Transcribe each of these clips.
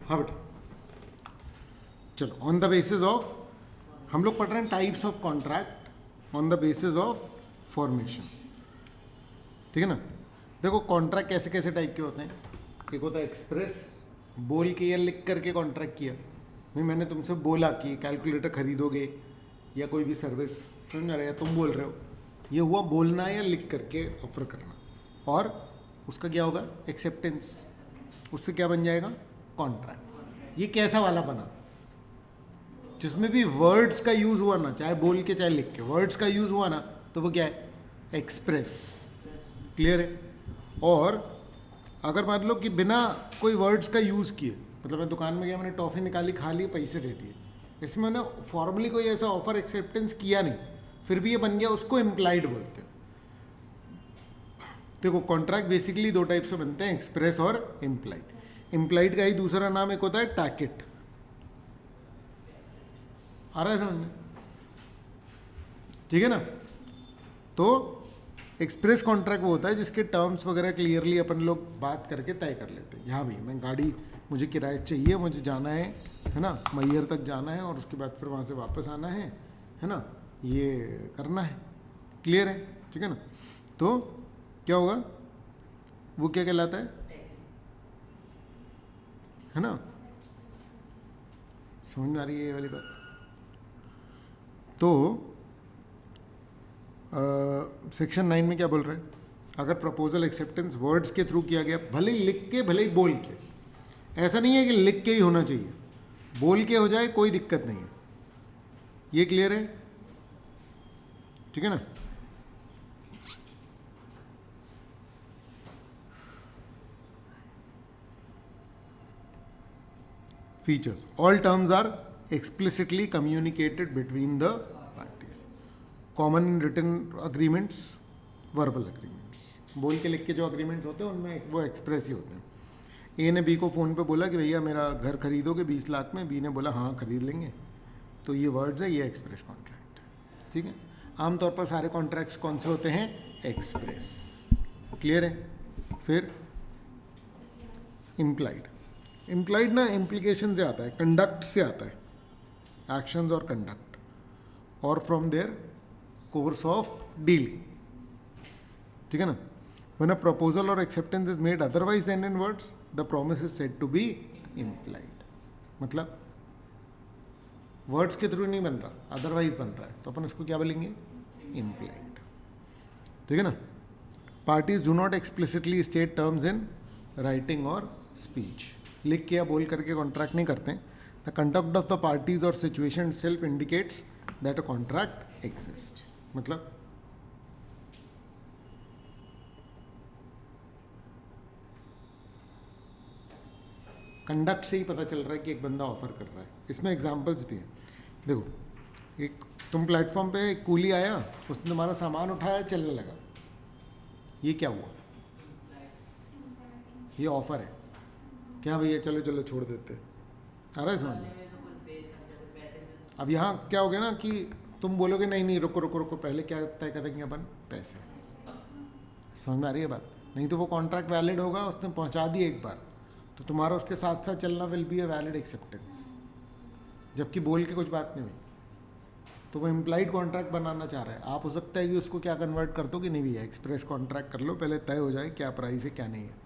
हाँ बेटा, चलो ऑन द बेसिस ऑफ, हम लोग पढ़ रहे हैं types of contract on the basis of formation, ठीक है ना। देखो कॉन्ट्रैक्ट कैसे कैसे टाइप के होते हैं। एक होता है एक्सप्रेस, बोल के या लिख करके कॉन्ट्रैक्ट किया, भाई मैंने तुमसे बोला कि कैलकुलेटर खरीदोगे या कोई भी सर्विस, समझ में आ रहा है, या तुम बोल रहे हो, ये हुआ बोलना या लिख करके ऑफर करना। और उसका क्या होगा, एक्सेप्टेंस, उससे क्या बन जाएगा, कॉन्ट्रैक्ट। ये कैसा वाला बना, जिसमें भी वर्ड्स का यूज हुआ ना, चाहे बोल के चाहे लिख के, वर्ड्स का यूज हुआ ना, तो वो क्या है, एक्सप्रेस। क्लियर है। और अगर मान लो कि बिना कोई वर्ड्स का यूज किए, मतलब मैं दुकान में गया, मैंने टॉफी निकाली, खा ली, पैसे दे दिए, इसमें मैंने फॉर्मली कोई ऐसा ऑफर एक्सेप्टेंस किया नहीं, फिर भी ये बन गया, उसको इम्प्लाइड बोलते हैं। देखो कॉन्ट्रैक्ट बेसिकली दो टाइप से बनते हैं, एक्सप्रेस और इम्प्लाइड। इम्प्लाइड का ही दूसरा नाम एक होता है टैकेट। आ रहा है समझ में, ठीक है ना। तो एक्सप्रेस कॉन्ट्रैक्ट वो होता है जिसके टर्म्स वगैरह क्लियरली अपन लोग बात करके तय कर लेते हैं। हाँ भाई मैं गाड़ी, मुझे किराए चाहिए, मुझे जाना है ना, मैयर तक जाना है, और उसके बाद फिर वहाँ से वापस आना है ना, ये करना है। क्लियर है, ठीक है ना। तो क्या होगा, वो क्या कहलाता है ना, समझ में आ रही है ये वाली बात। तो सेक्शन 9 में क्या बोल रहे हैं, अगर प्रपोजल एक्सेप्टेंस वर्ड्स के थ्रू किया गया, भले ही लिख के भले ही बोल के, ऐसा नहीं है कि लिख के ही होना चाहिए, बोल के हो जाए कोई दिक्कत नहीं है। ये क्लियर है, ठीक है ना। Features, all terms are explicitly communicated between the parties, common in written agreements, verbal agreements। बोल के लिख के जो अग्रीमेंट्स होते हैं उनमें वो एक्सप्रेस ही होते हैं। ए ने बी को फ़ोन पे बोला कि भैया मेरा घर खरीदोगे 20 लाख में, बी ने बोला हाँ खरीद लेंगे, तो ये वर्ड्स है, ये एक्सप्रेस कॉन्ट्रैक्ट, ठीक है। आमतौर पर सारे कॉन्ट्रैक्ट्स कौन से होते हैं, एक्सप्रेस। क्लियर है। फिर इम्प्लाइड, इम्प्लाइड ना इम्प्लीकेशन से आता है, कंडक्ट से आता है, एक्शंस और कंडक्ट, और from their course of dealing, ठीक है ना। व्हेन अ प्रपोजल और acceptance is made otherwise than in words, the promise is said to be implied. मतलब वर्ड्स के थ्रू नहीं बन रहा, अदरवाइज बन रहा है, तो अपन उसको क्या बोलेंगे, इम्प्लाइड, ठीक है ना। Parties do not explicitly state terms in writing और स्पीच, लिख के या बोल करके कॉन्ट्रैक्ट नहीं करते हैं। The conduct of the parties or situation itself indicates that a contract exists। मतलब कंडक्ट से ही पता चल रहा है कि एक बंदा ऑफर कर रहा है। इसमें एग्जांपल्स भी हैं, देखो एक तुम प्लेटफॉर्म पे, एक कूली आया, उसने तुम्हारा सामान उठाया, चलने लगा, ये क्या हुआ, ये ऑफर है। क्या भैया चलो चलो छोड़ देते, आ रहा है समझ में। अब यहाँ क्या हो गया ना कि तुम बोलोगे नहीं नहीं रुको रुको रुको, पहले क्या तय करेंगे अपन, पैसे। समझ में आ रही है बात। नहीं तो वो कॉन्ट्रैक्ट वैलिड होगा, उसने पहुँचा दी एक बार, तो तुम्हारा उसके साथ साथ चलना will be a valid acceptance, जबकि बोल के कुछ बात नहीं हुई। तो वो इम्प्लाइड कॉन्ट्रैक्ट बनाना चाह रहा है। आप हो सकता है कि उसको क्या कन्वर्ट कर दो कि नहीं भैया एक्सप्रेस कॉन्ट्रैक्ट कर लो, पहले तय हो जाए क्या प्राइस है क्या नहीं है।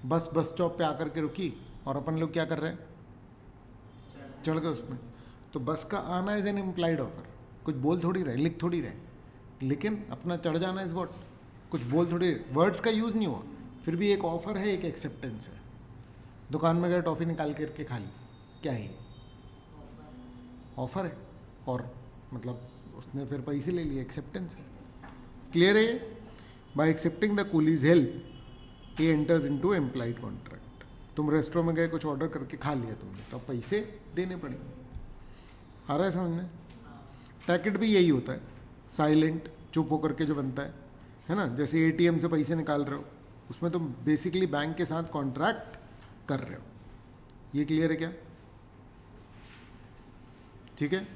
बस स्टॉप पे आकर के रुकी और अपन लोग क्या कर रहे हैं, चढ़ गए उसमें। तो बस का आना इज एन इम्प्लाइड ऑफर, कुछ बोल थोड़ी रहे, लिख थोड़ी रहे, लेकिन अपना चढ़ जाना इज व्हाट, कुछ बोल थोड़ी, वर्ड्स का यूज़ नहीं हुआ, फिर भी एक ऑफर है, एक एक्सेप्टेंस है। दुकान में गए, टॉफ़ी निकाल करके खा ली, क्या है, ऑफर है, और मतलब उसने फिर पैसे ले लिए, एक्सेप्टेंस है। क्लियर है। Bye accepting the Coolidge help he enters into implied contract. तुम रेस्टोरेंट में गए, कुछ ऑर्डर करके खा लिया तुमने, तो अब पैसे देने पड़ेंगे। आ रहा है समझ में। टैकेट भी यही होता है, साइलेंट, चुप होकर के जो बनता है ना। जैसे एटीएम से पैसे निकाल रहे हो, उसमें तुम बेसिकली बैंक के साथ कॉन्ट्रैक्ट कर रहे हो। ये क्लियर है क्या, ठीक है।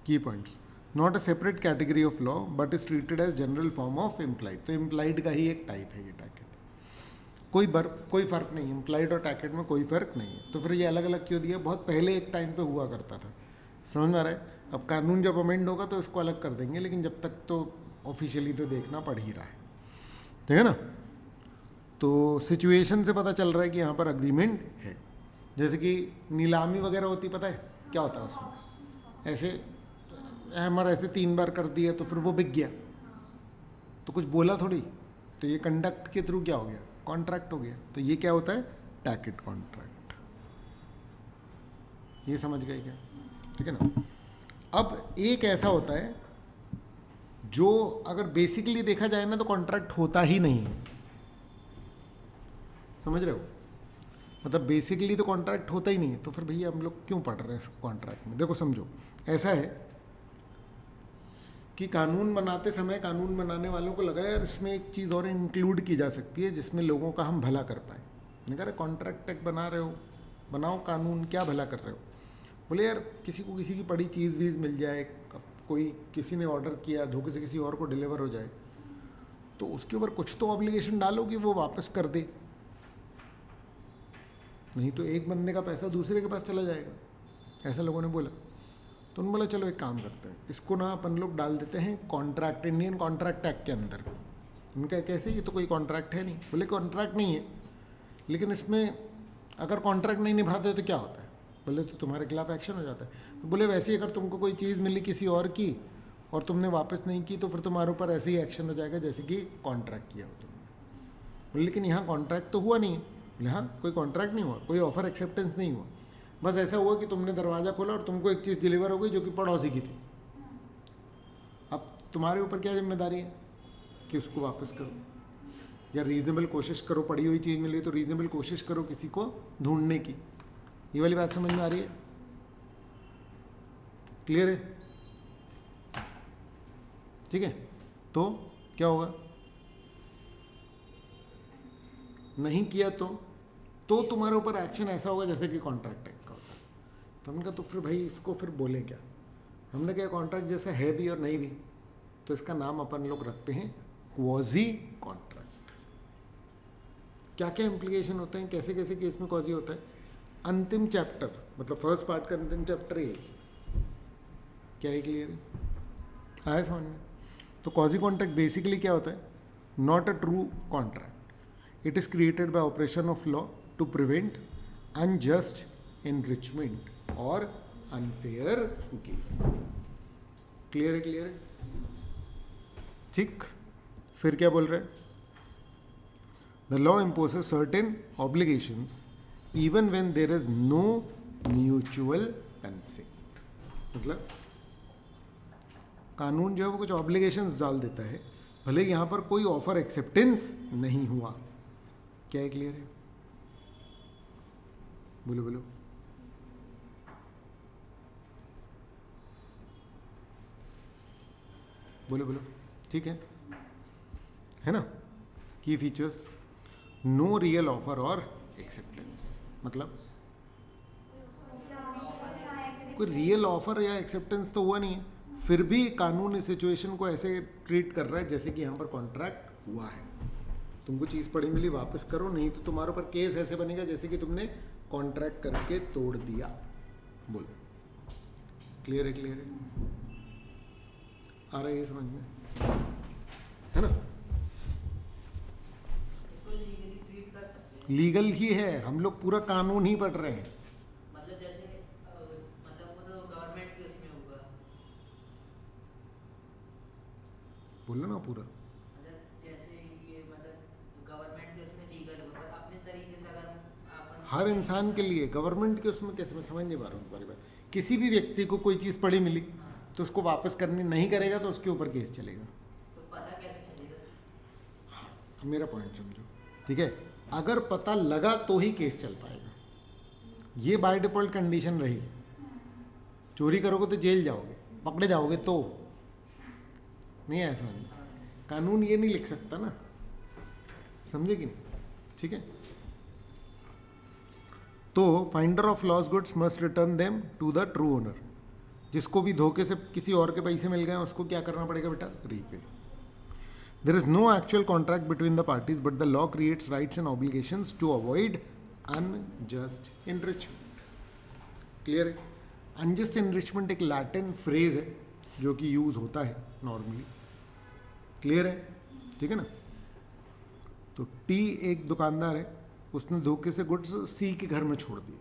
Key points, not a separate category of law but is treated as general form of implied. तो इम्प्लाइड का ही एक टाइप है ये टैकेट। कोई फ़र्क नहीं है, इम्प्लाइड और टैकेड में कोई फ़र्क नहीं है। तो फिर ये अलग अलग क्यों दिया? बहुत पहले एक टाइम पे हुआ करता था, समझ में आ रहा है? अब कानून जब अमेंड होगा तो इसको अलग कर देंगे, लेकिन जब तक तो ऑफिशियली तो देखना पड़ ही रहा है, ठीक है ना? तो सिचुएशन से पता चल रहा है कि यहाँ पर अग्रीमेंट है। जैसे कि नीलामी वगैरह होती, पता है क्या होता है उसमें? ऐसे हैमर ऐसे 3 बार कर दिया तो फिर वो बिक गया, तो कुछ बोला थोड़ी, तो ये कंडक्ट के थ्रू क्या हो गया? कॉन्ट्रैक्ट हो गया। तो ये क्या होता है? Ticket contract. ये समझ गए क्या? ठीक है ना? अब एक ऐसा होता है जो अगर बेसिकली देखा जाए ना तो कॉन्ट्रैक्ट होता ही नहीं है, समझ रहे हो? मतलब बेसिकली तो कॉन्ट्रैक्ट होता ही नहीं है, तो फिर भैया हम लोग क्यों पढ़ रहे हैं इसको कॉन्ट्रैक्ट में? देखो समझो, ऐसा है कि कानून बनाते समय कानून बनाने वालों को लगा यार इसमें एक चीज़ और इंक्लूड की जा सकती है जिसमें लोगों का हम भला कर पाए। नहीं कह रहे कॉन्ट्रैक्ट एक बना रहे हो, बनाओ कानून, क्या भला कर रहे हो? बोले यार किसी को किसी की पड़ी चीज़ वीज़ मिल जाए, कोई किसी ने ऑर्डर किया धोखे से किसी और को डिलीवर हो जाए, तो उसके ऊपर कुछ तो ऑब्लिगेशन डालो कि वो वापस कर दे, नहीं तो एक बंदे का पैसा दूसरे के पास चला जाएगा, ऐसा लोगों ने बोला। तो उन्होंने बोला चलो एक काम करते हैं, इसको ना अपन लोग डाल देते हैं कॉन्ट्रैक्ट, इंडियन कॉन्ट्रैक्ट एक्ट के अंदर। उनका कैसे? ये तो कोई कॉन्ट्रैक्ट है नहीं। बोले कॉन्ट्रैक्ट नहीं है, लेकिन इसमें अगर कॉन्ट्रैक्ट नहीं निभाते तो क्या होता है? बोले तो तुम्हारे खिलाफ एक्शन हो जाता है। तो बोले वैसे ही अगर तुमको कोई चीज़ मिली किसी और की और तुमने वापस नहीं की तो फिर तुम्हारे ऊपर ऐसे ही एक्शन हो जाएगा जैसे कि कॉन्ट्रैक्ट किया हो तुमने। बोले लेकिन यहाँ कॉन्ट्रैक्ट तो हुआ नहीं है। बोले हाँ, कोई कॉन्ट्रैक्ट नहीं हुआ, कोई ऑफर एक्सेप्टेंस नहीं हुआ, बस ऐसा हुआ कि तुमने दरवाज़ा खोला और तुमको एक चीज़ डिलीवर हो गई जो कि पड़ोसी की थी। अब तुम्हारे ऊपर क्या जिम्मेदारी है कि उसको वापस करो, या रीज़नेबल कोशिश करो, पड़ी हुई चीज़ मिली तो रीज़नेबल कोशिश करो किसी को ढूंढने की। ये वाली बात समझ में आ रही है? क्लियर है? ठीक है, तो क्या होगा? नहीं किया तो तुम्हारे ऊपर एक्शन ऐसा होगा जैसे कि कॉन्ट्रैक्ट एक्ट का होता है। तो हमने कहा तो फिर भाई इसको फिर बोलें क्या? हमने कहा कॉन्ट्रैक्ट जैसा है भी और नहीं भी, तो इसका नाम अपन लोग रखते हैं क्वाजी कॉन्ट्रैक्ट। क्या क्या इम्प्लीकेशन होते हैं, कैसे कैसे केस में क्वाजी होता है? अंतिम चैप्टर, मतलब फर्स्ट पार्ट का अंतिम चैप्टर है, क्या है? क्लियर है? आया समझ में? तो क्वाजी कॉन्ट्रैक्ट बेसिकली क्या होता है? Not a true contract, it is created by operation of law to prevent unjust enrichment or unfair gain। Clear है? क्लियर है? ठीक, फिर क्या बोल रहे हैं? The law imposes certain obligations even when there is no mutual consent। मतलब कानून जो है वो कुछ ऑब्लिगेशंस डाल देता है, भले यहाँ पर कोई ऑफर एक्सेप्टेंस नहीं हुआ। क्या है? क्लियर है? बोलो बोलो। बोलो बोलो। ठीक है ना? की फीचर्स, नो रियल ऑफर और एक्सेप्टेंस, मतलब कोई रियल ऑफर या एक्सेप्टेंस तो हुआ नहीं है, फिर भी कानून इस सिचुएशन को ऐसे ट्रीट कर रहा है जैसे कि यहाँ पर कॉन्ट्रैक्ट हुआ है। तुमको चीज़ पड़ी मिली वापस करो, नहीं तो तुम्हारे ऊपर केस ऐसे बनेगा जैसे कि तुमने कॉन्ट्रैक्ट करके तोड़ दिया। बोलो, क्लियर है? क्लियर है? आ रहा है ये समझ में? है ना? इसको लीगली ट्रीट कर सकते हैं। लीगल ही है, हम लोग पूरा कानून ही पढ़ रहे हैं। मतलब जैसे मतलब वो तो गवर्नमेंट के उसमें होगा। बोलो ना पूरा। मतलब जैसे ये मतलब गवर्नमेंट के उसमें लीगल होगा, अपने तरीके से अगर अपन हर इंसान के लिए गवर्नमेंट के उसमें कैसे? मैं समझ नहीं पा रहा हूँ तुम्हारी बात। किसी भी व्यक्ति को कोई चीज़ पड़ी मिली तो उसको वापस करनी नहीं करेगा तो उसके ऊपर केस चलेगा। तो पता कैसे चलेगा? अब मेरा पॉइंट समझो, ठीक है? अगर पता लगा तो ही केस चल पाएगा, ये बाय डिफॉल्ट कंडीशन रहेगी। चोरी करोगे तो जेल जाओगे, पकड़े जाओगे तो नहीं। ऐसा नहीं, कानून ये नहीं लिख सकता ना, समझे कि नहीं? ठीक है, तो finder of lost goods must return them to the true owner. जिसको भी धोखे से किसी और के पैसे मिल गए उसको क्या करना पड़ेगा बेटा? Repay. There is no actual contract between the parties, but the law creates rights and obligations to avoid unjust enrichment. Clear है? अनजस्ट एनरिचमेंट एक लैटिन फ्रेज है जो कि यूज होता है नॉर्मली. क्लियर है? ठीक है ना. तो टी एक दुकानदार है, उसने धोखे से गुड्स सी के घर में छोड़ दिए.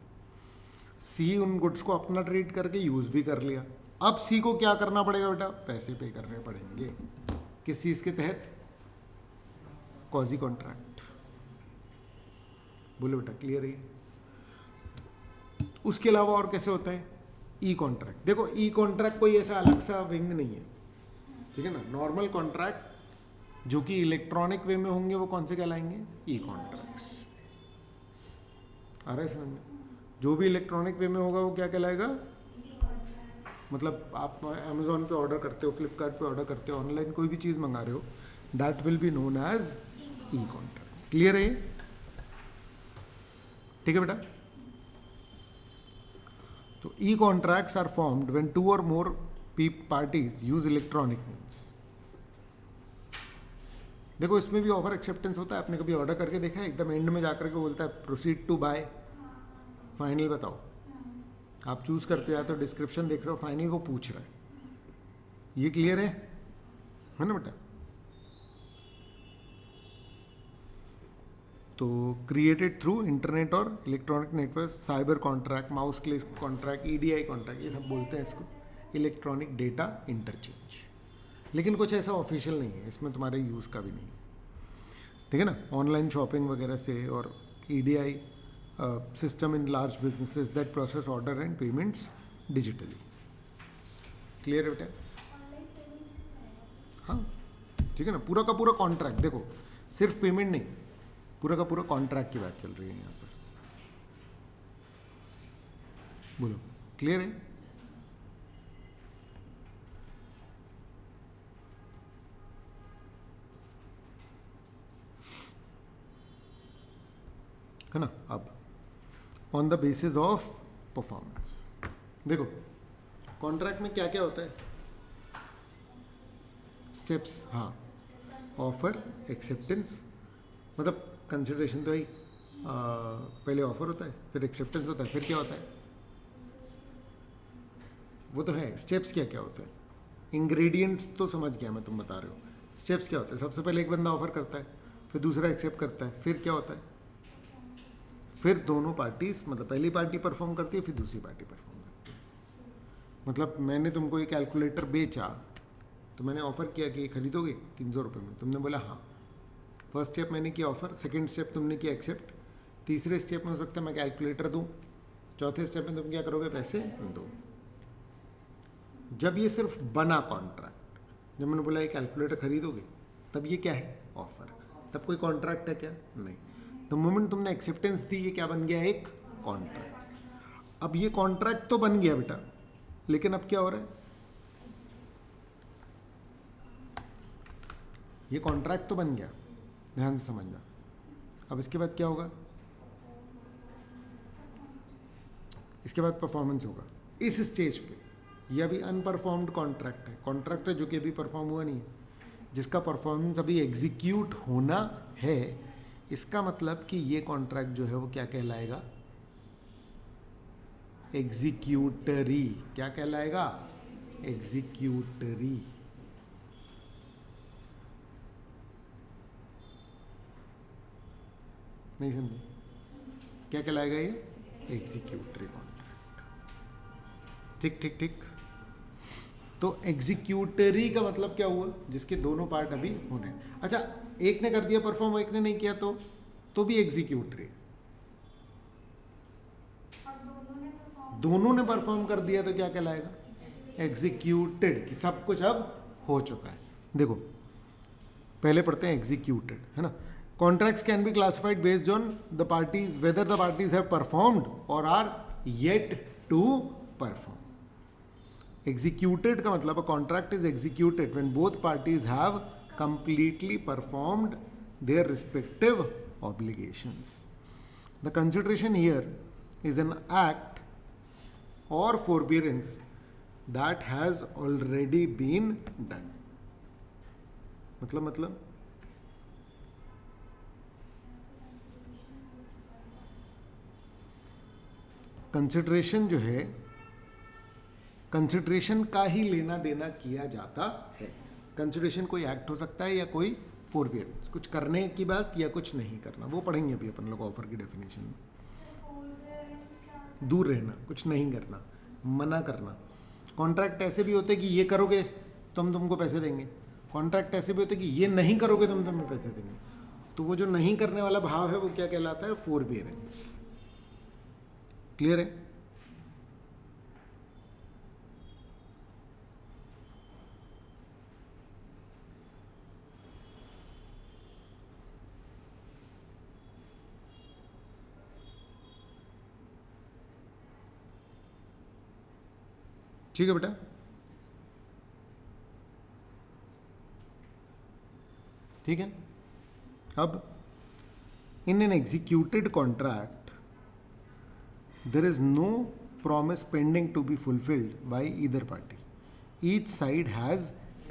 सी उन गुड्स को अपना ट्रीट करके यूज भी कर लिया. अब सी को क्या करना पड़ेगा बेटा? पैसे पे करने पड़ेंगे. किस चीज के तहत? कॉजी कॉन्ट्रैक्ट. बोलो बेटा, क्लियर है? उसके अलावा और कैसे होता है? ई कॉन्ट्रैक्ट. देखो, ई कॉन्ट्रैक्ट कोई ऐसा अलग सा विंग नहीं है, ठीक है ना. नॉर्मल कॉन्ट्रैक्ट जो कि इलेक्ट्रॉनिक वे में होंगे वो कौन से कहलाएंगे? ई कॉन्ट्रैक्ट्स. आ रहा है समझ में? जो भी इलेक्ट्रॉनिक वे में होगा वो क्या कहलाएगा? मतलब आप अमेजोन पे ऑर्डर करते हो, फ्लिपकार्ट पे ऑर्डर करते हो, ऑनलाइन कोई भी चीज़ मंगा रहे हो, that will be known as e contract. Clear है? ठीक है बेटा. तो e contracts are formed when two और more parties use electronic means. देखो, इसमें भी ऑफर एक्सेप्टेंस होता है. आपने कभी ऑर्डर करके देखा है? एकदम एंड में जाकर के बोलता है प्रोसीड टू बाय, फाइनल बताओ. आप चूज करते हो, या तो डिस्क्रिप्शन देख रहे हो, फाइनल वो पूछ रहा है. ये क्लियर है ना बेटा? तो क्रिएटेड थ्रू इंटरनेट और electronic network, cyber contract, mouse click contract, EDI contract, ये सब बोलते हैं इसको, इलेक्ट्रॉनिक डेटा इंटरचेंज. लेकिन कुछ ऐसा ऑफिशियल नहीं है इसमें, तुम्हारे यूज़ का भी नहीं. ठीक है ना. ऑनलाइन शॉपिंग वगैरह से, और EDI system in large businesses that process order and payments digitally. Clear है बेटा? हाँ, ठीक है ना. पूरा का पूरा कॉन्ट्रैक्ट. देखो, सिर्फ पेमेंट नहीं, पूरा का पूरा कॉन्ट्रैक्ट की बात चल रही है यहाँ पर. बोलो, क्लियर है? है ना. अब on the basis of performance. देखो, कॉन्ट्रैक्ट में क्या क्या होता है? स्टेप्स. हाँ, ऑफर, एक्सेप्टेंस, मतलब कंसिडरेशन तो ही पहले ऑफर होता है, फिर एक्सेप्टेंस होता है, फिर क्या होता है? वो तो है. स्टेप्स क्या क्या होता है? इंग्रेडिएंट्स तो समझ गया मैं, तुम बता रहे हो. स्टेप्स क्या होता है? सबसे पहले एक बंदा ऑफर करता है, फिर दूसरा एक्सेप्ट करता है, फिर क्या होता है? फिर दोनों पार्टीज, मतलब पहली पार्टी परफॉर्म करती है, फिर दूसरी पार्टी परफॉर्म करती है. मतलब मैंने तुमको ये कैलकुलेटर बेचा, तो मैंने ऑफर किया कि ये खरीदोगे 300 रुपये में. तुमने बोला हाँ. फर्स्ट स्टेप मैंने किया ऑफर, सेकंड स्टेप तुमने किया एक्सेप्ट, तीसरे स्टेप में हो सकता है मैं कैलकुलेटर दूँ, चौथे स्टेप में तुम क्या करोगे? पैसे दो. जब ये सिर्फ बना कॉन्ट्रैक्ट, जब मैंने बोला ये कैलकुलेटर खरीदोगे, तब ये क्या है? ऑफर. तब कोई कॉन्ट्रैक्ट है क्या? नहीं. द मोमेंट तुमने एक्सेप्टेंस दी, ये क्या बन गया? एक कॉन्ट्रैक्ट. अब ये कॉन्ट्रैक्ट तो बन गया बेटा, लेकिन अब क्या हो रहा है? ये कॉन्ट्रैक्ट तो बन गया, ध्यान से समझना. अब इसके बाद क्या होगा? इसके बाद परफॉर्मेंस होगा. इस स्टेज पे ये अभी अनपरफॉर्म्ड कॉन्ट्रैक्ट है. कॉन्ट्रैक्ट है जो कि अभी परफॉर्म हुआ नहीं है, जिसका परफॉर्मेंस अभी एग्जीक्यूट होना है. इसका मतलब कि ये कॉन्ट्रैक्ट जो है वो क्या कहलाएगा? एग्जीक्यूटरी. क्या कहलाएगा? एग्जीक्यूटरी. नहीं समझे? क्या कहलाएगा ये? Executory contract. ठीक ठीक ठीक. तो एग्जीक्यूटरी का मतलब क्या हुआ? जिसके दोनों पार्ट अभी होने. अच्छा, एक ने कर दिया परफॉर्म, एक ने नहीं किया, तो भी एग्जीक्यूटरी. दोनों ने परफॉर्म कर दिया तो क्या कहलाएगा? एग्जीक्यूटेड. कि सब कुछ अब हो चुका है. देखो, पहले पढ़ते हैं एग्जीक्यूटेड, है ना. Contracts can be classified based on the parties, whether the parties have performed और are yet to perform. Executed का मतलब a contract is executed when both parties have completely performed their respective obligations. The consideration here is an act or forbearance that has already been done. मतलब consideration जो है, consideration का ही लेना देना किया जाता है। कंसिडरेशन कोई एक्ट हो सकता है या कोई फोरबियडेंस, कुछ करने की बात या कुछ नहीं करना, वो पढ़ेंगे अभी अपन लोग ऑफर की डेफिनेशन में। दूर रहना, कुछ नहीं करना, मना करना। कॉन्ट्रैक्ट ऐसे भी होते कि ये करोगे तो हम तुमको पैसे देंगे, कॉन्ट्रैक्ट ऐसे भी होते कि ये नहीं करोगे तो हम तुम्हें पैसे देंगे। तो वो जो नहीं करने वाला भाव है वो क्या कहलाता है? फोरबियरेंस। क्लियर है? ठीक है बेटा। ठीक है। अब in an executed contract there is no promise pending to be fulfilled by either party. Each side has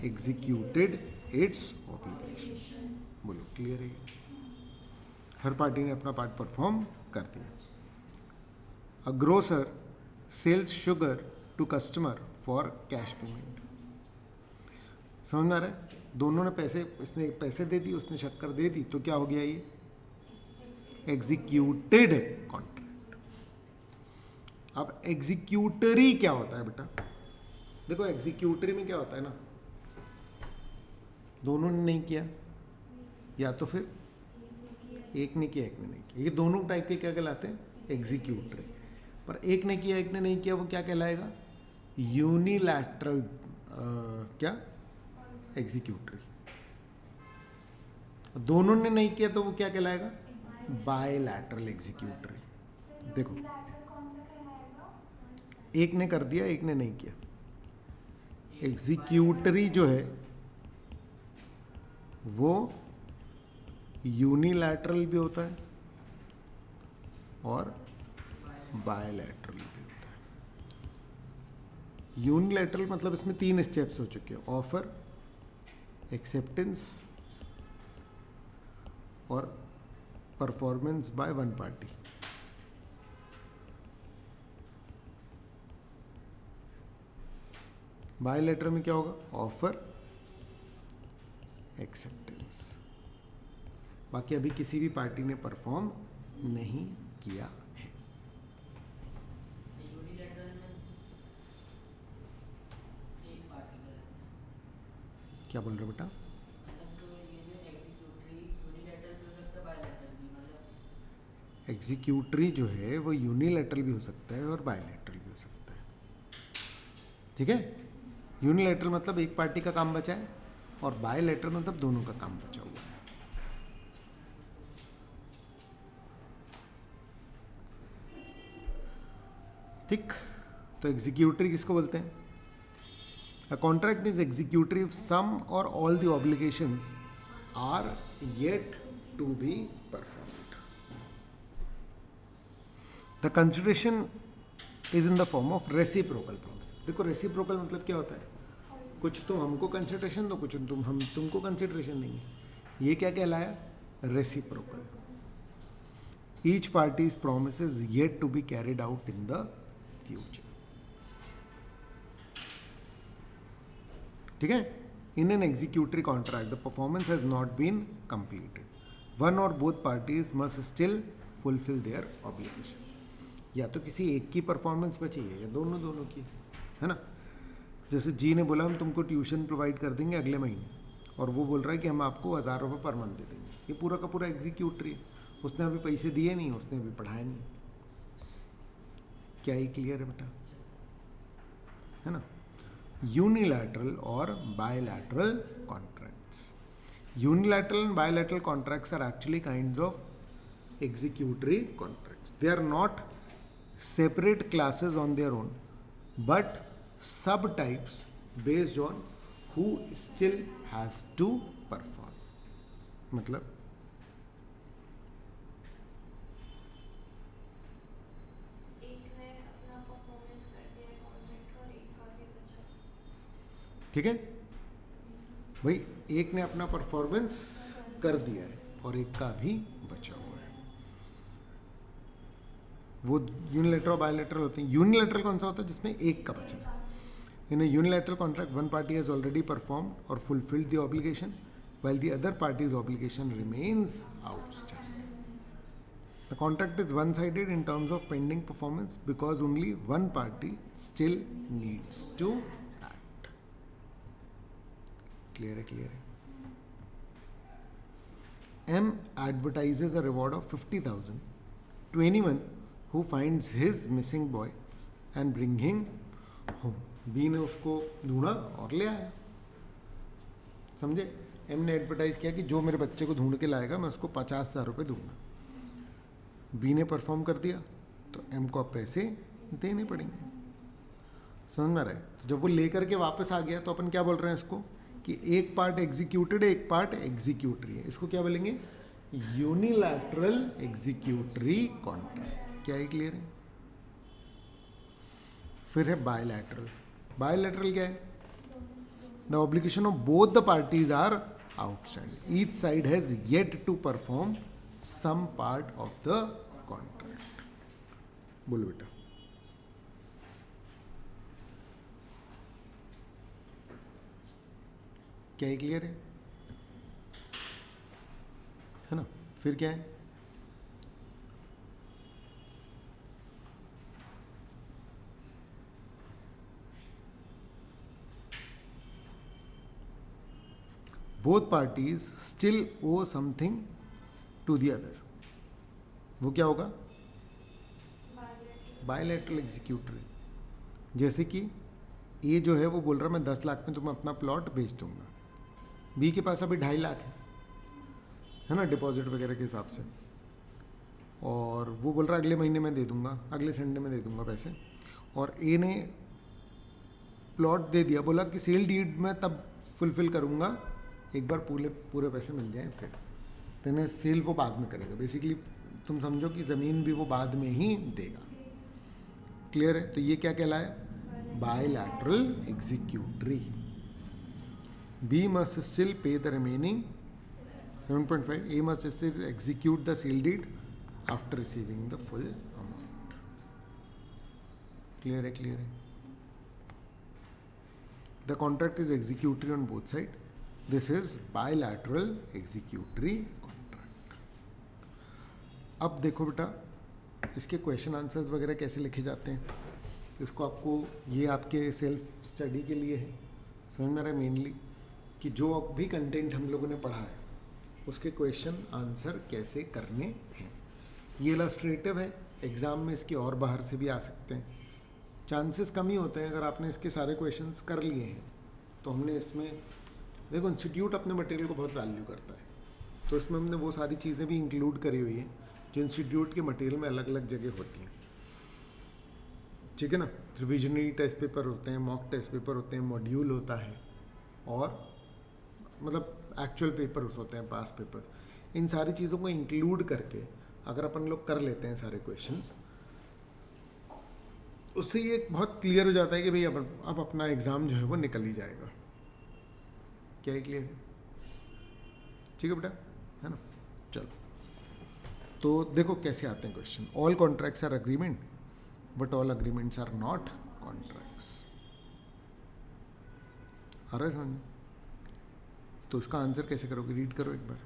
executed its obligation. बोलो क्लियर है? हर पार्टी ने अपना पार्ट परफॉर्म कर दिया। A grocer sells sugar to customer for cash payment. समझ आ रहा है? दोनों ने पैसे, इसने पैसे दे दी, उसने शक्कर दे दी, तो क्या हो गया? ये एग्जीक्यूटेड कॉन्ट्रैक्ट। अब एग्जीक्यूटरी क्या होता है बेटा? देखो एग्जीक्यूटरी में क्या होता है ना, दोनों ने नहीं किया, या तो फिर एक ने किया एक ने नहीं किया, ये दोनों टाइप के क्या कहलाते हैं? एग्जीक्यूटरी। पर एक ने किया एक ने नहीं किया, वो क्या कहलाएगा? यूनिलैटरल क्या? एग्जीक्यूटरी। दोनों ने नहीं किया तो वो क्या कहलाएगा? Bilateral executory. देखो एक ने कर दिया एक ने नहीं किया। एग्जीक्यूटरी जो है वो यूनिलैटरल भी होता है और बायलैटरल भी होता है। यूनिलैटरल मतलब इसमें 3 स्टेप्स हो चुके हैं: ऑफर, एक्सेप्टेंस और performance by one party. Bilateral में क्या होगा? Offer, acceptance. बाकी अभी किसी भी पार्टी ने परफॉर्म नहीं किया है। यूनिलैटरल में एक पार्टी का रहता है। क्या बोल रहे हो बेटा? मतलब तो ये जो एग्जीक्यूटरी यूनिलैटरल भी हो सकता है, बायलैटरल भी, मतलब एग्जीक्यूटरी जो है वो यूनिलैटरल भी हो सकता है और बायलैटरल भी हो सकता है। ठीक है? यूनिलैटरल मतलब एक पार्टी का काम बचा है और बायलैटरल मतलब दोनों का काम बचा हुआ है। ठीक, तो एग्जीक्यूटरी किसको बोलते हैं? A contract is executory if some और all the obligations are yet to be performed. The consideration is in the form of reciprocal promise. देखो रेसिप्रोकल मतलब क्या होता है? कुछ तुम हमको कंसिडरेशन दो, कुछ हम तुमको कंसिडरेशन देंगे। ये क्या कहलाया? Reciprocal. Each party's promise is yet to be carried out in the future. ठीक है? In an executory contract the performance has not been completed, one और both parties must still fulfil their obligation. या तो किसी एक की performance बची है या दोनों की, है ना? जैसे जी ने बोला हम तुमको ट्यूशन प्रोवाइड कर देंगे अगले महीने, और वो बोल रहा है कि हम आपको 1000 रुपये पर मंथ दे देंगे। ये पूरा का पूरा एग्जीक्यूटरी है, उसने अभी पैसे दिए नहीं, उसने अभी पढ़ाया नहीं। क्या ही क्लियर है बेटा? है ना? यूनिलैटरल और bilateral contracts. Unilateral and bilateral contracts are actually kinds of executory contracts. They are not separate classes on their own, but subtypes based on who still has to perform. मतलब एक ने अपना performance कर दिया है contract और एक का भी बचा। ठीक है भाई, एक ने अपना परफॉर्मेंस कर दिया है और एक का भी बचा हुआ है। वो यूनिलेटरल और बायोलेटरल होते हैं. यूनिलेटरल कौन सा होता है? जिसमें एक का बचेगा. इन a unilateral contract, one party has already performed or fulfilled the obligation, while the other party's obligation remains outstanding. The contract is one-sided in terms of pending performance because only one party still needs to act. Clear है, clear है. M advertises a reward of 50,000 to anyone who finds his missing boy and bring him home. B ने उसको ढूंढा और ले आया. समझे? M ने एडवर्टाइज किया कि जो मेरे बच्चे को ढूंढ के लाएगा मैं उसको 50,000 रुपये दूंगा. बी ने परफॉर्म कर दिया तो एम को अब पैसे देने पड़ेंगे. समझ में आ रहा है? तो जब वो लेकर के वापस आ गया तो अपन क्या बोल रहे हैं इसको कि एक पार्ट एग्जीक्यूटेड है, एक पार्ट एग्जीक्यूटरी है. इसको क्या बोलेंगे? Unilateral executory contract. क्या है? क्लियर है? फिर है बायलैटरल. बायलैटरल क्या है? The obligation of both the parties are outstanding. Each side has yet to perform some part of the contract. बोलो बेटा. क्या है? क्लियर है ना? फिर क्या है? Both parties still owe something to the other. वो क्या होगा? Bilateral executory. जैसे कि ए जो है वो बोल रहा है मैं 10 लाख में तुम्हें अपना प्लॉट बेच दूंगा. बी के पास अभी 2.5 लाख है ना, डिपॉजिट वगैरह के हिसाब से. और वो बोल रहा है अगले महीने में दे दूंगा, अगले संडे में दे दूंगा पैसे. और ए ने प्लॉट दे दिया, बोला कि सेल डीड में तब फुलफिल करूंगा एक बार पूरे पैसे मिल जाएं. फिर तो इन्हें सेल वो बाद में करेगा. बेसिकली तुम समझो कि ज़मीन भी वो बाद में ही देगा. क्लियर है? तो ये क्या कहलाए? Bilateral executory. B must still pay the remaining 7.5. A must still execute the sale deed after receiving the full amount. Clear है? क्लियर है? The contract is executory on both side. This is bilateral executory contract. अब देखो बेटा इसके question answers वगैरह कैसे लिखे जाते हैं. इसको आपको, ये आपके सेल्फ स्टडी के लिए है. समझ में आ रहा है? मेनली कि जो भी कंटेंट हम लोगों ने पढ़ा है उसके क्वेश्चन आंसर कैसे करने हैं. ये इलस्ट्रेटिव है, एग्ज़ाम में इसके और बाहर से भी आ सकते हैं. चांसेस कम ही होते हैं अगर आपने इसके सारे क्वेश्चंस कर लिए हैं. तो हमने इसमें देखो इंस्टीट्यूट अपने मटेरियल को बहुत वैल्यू करता है, तो इसमें हमने वो सारी चीज़ें भी इंक्लूड करी हुई हैं जो इंस्टीट्यूट के मटेरियल में अलग अलग जगह होती हैं. ठीक है ना? रिविजनरी टेस्ट पेपर होते हैं, मॉक टेस्ट पेपर होते हैं, मॉड्यूल होता है, और मतलब एक्चुअल पेपर्स होते हैं, पास पेपर्स. इन सारी चीज़ों को इंक्लूड करके अगर अपन लोग कर लेते हैं सारे क्वेश्चंस, उससे ये बहुत क्लियर हो जाता है कि भाई अब अपना एग्ज़ाम जो है वो निकल ही जाएगा. क्या है? क्लियर है? ठीक है बेटा, है ना? चलो तो देखो कैसे आते हैं question. All contracts are agreement but all agreements are not contracts. आ रहा है समझ में? तो इसका आंसर कैसे करोगे? रीड करो एक बार.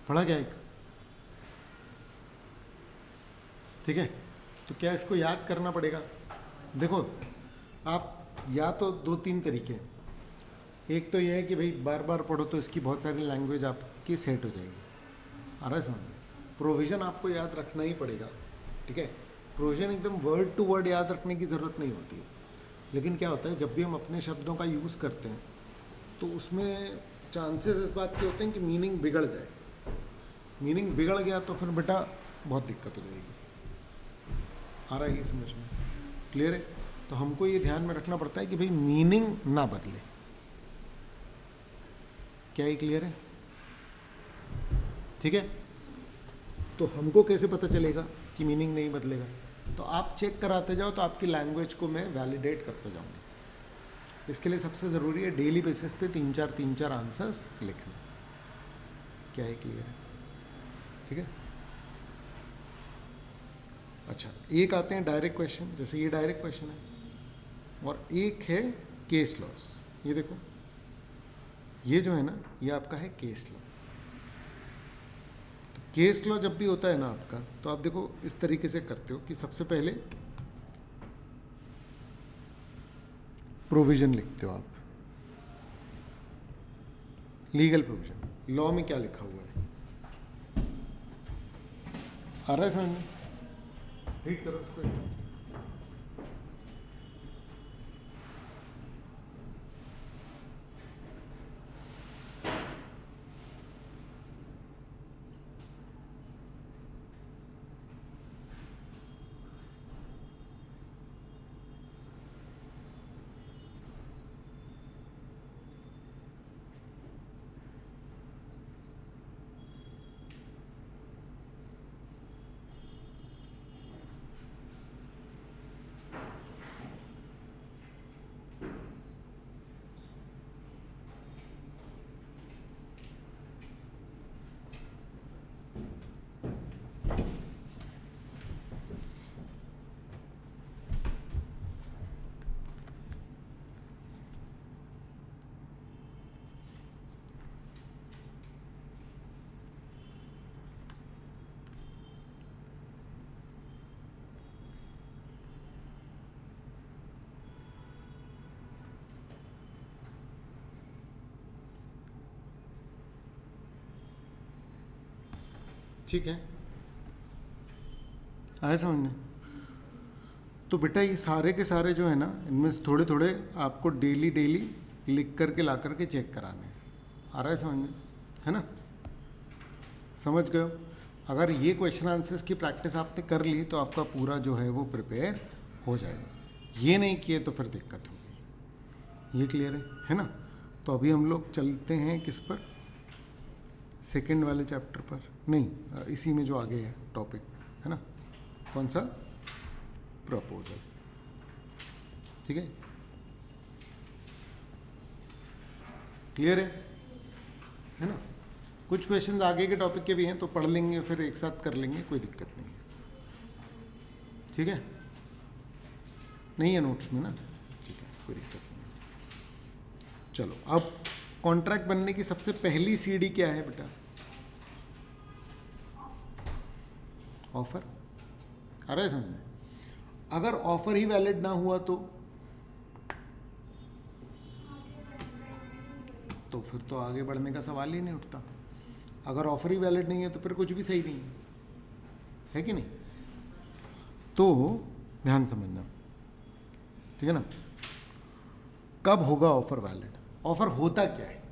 पढ़ा क्या एक? ठीक है, तो क्या इसको याद करना पड़ेगा? देखो आप या तो दो तीन तरीके हैं। एक तो यह है कि भाई बार बार पढ़ो तो इसकी बहुत सारी लैंग्वेज आपकी सेट हो जाएगी। आ रहा है समझ? प्रोविज़न आपको याद रखना ही पड़ेगा, ठीक है। प्रोविज़न एकदम वर्ड टू वर्ड याद रखने की ज़रूरत नहीं होती है, लेकिन क्या होता है जब भी हम अपने शब्दों का यूज़ करते हैं तो उसमें चांसेस इस बात के होते हैं कि मीनिंग बिगड़ जाए। मीनिंग बिगड़ गया तो फिर बेटा बहुत दिक्कत हो जाएगी। आ रहा है ये समझ में? क्लियर है? तो हमको ये ध्यान में रखना पड़ता है कि भाई मीनिंग ना बदले। क्या ये क्लियर है? ठीक है, तो हमको कैसे पता चलेगा कि मीनिंग नहीं बदलेगा? तो आप चेक कराते जाओ तो आपकी लैंग्वेज को मैं वैलिडेट करता जाऊंगा। इसके लिए सबसे ज़रूरी है डेली बेसिस पे तीन चार आंसर्स लिखना। क्या है क्लियर है? ठीक है, अच्छा एक आते हैं डायरेक्ट क्वेश्चन, जैसे ये डायरेक्ट क्वेश्चन है, और एक है केस लॉस। ये देखो, ये जो है ना ये आपका है केस लॉ। तो केस लॉ जब भी होता है ना आपका, तो आप देखो इस तरीके से करते हो कि सबसे पहले प्रोविजन लिखते हो आप, लीगल प्रोविजन। लॉ में क्या लिखा हुआ है? आ रहा है समझ में? रीड करो उसको एक बार। ठीक है, आए समझ में? तो बेटा ये सारे के सारे जो है ना, इनमें से थोड़े थोड़े आपको डेली लिख करके ला करके चेक कराने हैं। आ रहा है समझ में? है ना? समझ गए हो? अगर ये क्वेश्चन आंसर्स की प्रैक्टिस आपने कर ली तो आपका पूरा जो है वो प्रिपेयर हो जाएगा। ये नहीं किए तो फिर दिक्कत होगी। ये क्लियर है ना? तो अभी हम लोग चलते हैं किस पर? सेकंड वाले चैप्टर पर नहीं, इसी में जो आगे है टॉपिक, है ना? कौन सा? प्रपोजल। ठीक है, क्लियर है ना? कुछ क्वेश्चंस आगे के टॉपिक के भी हैं तो पढ़ लेंगे, फिर एक साथ कर लेंगे, कोई दिक्कत नहीं है। ठीक है, नहीं है नोट्स में ना? ठीक है, कोई दिक्कत नहीं है। चलो, अब कॉन्ट्रैक्ट बनने की सबसे पहली सीढ़ी क्या है बेटा? ऑफर। आ रहा है समझ में? अगर ऑफर ही वैलिड ना हुआ तो फिर तो आगे बढ़ने का सवाल ही नहीं उठता। अगर ऑफर ही वैलिड नहीं है तो फिर कुछ भी सही नहीं है कि नहीं? तो ध्यान समझना, ठीक है ना? कब होगा ऑफर वैलिड? ऑफर होता क्या है?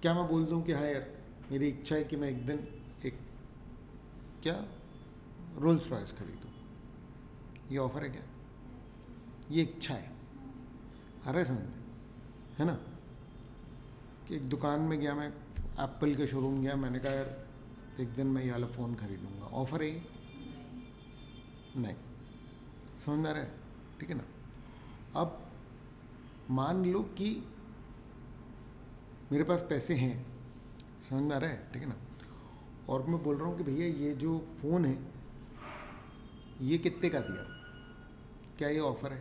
क्या मैं बोल दूं कि हाँ यार मेरी इच्छा है कि मैं एक दिन एक क्या रोल्स रॉयस खरीदूं, ये ऑफर है क्या? ये इच्छा है। आ रहा है समझ में? है ना? कि एक दुकान में गया मैं, एप्पल के शोरूम गया, मैंने कहा यार एक दिन मैं ये वाला फ़ोन खरीदूंगा, ऑफर है ये? नहीं। समझ में आ रहा है? ठीक है ना? अब मान लो कि मेरे पास पैसे हैं, समझ में आ रहा है? ठीक है ना? और मैं बोल रहा हूँ कि भैया ये जो फ़ोन है ये कितने का दिया, क्या ये ऑफ़र है?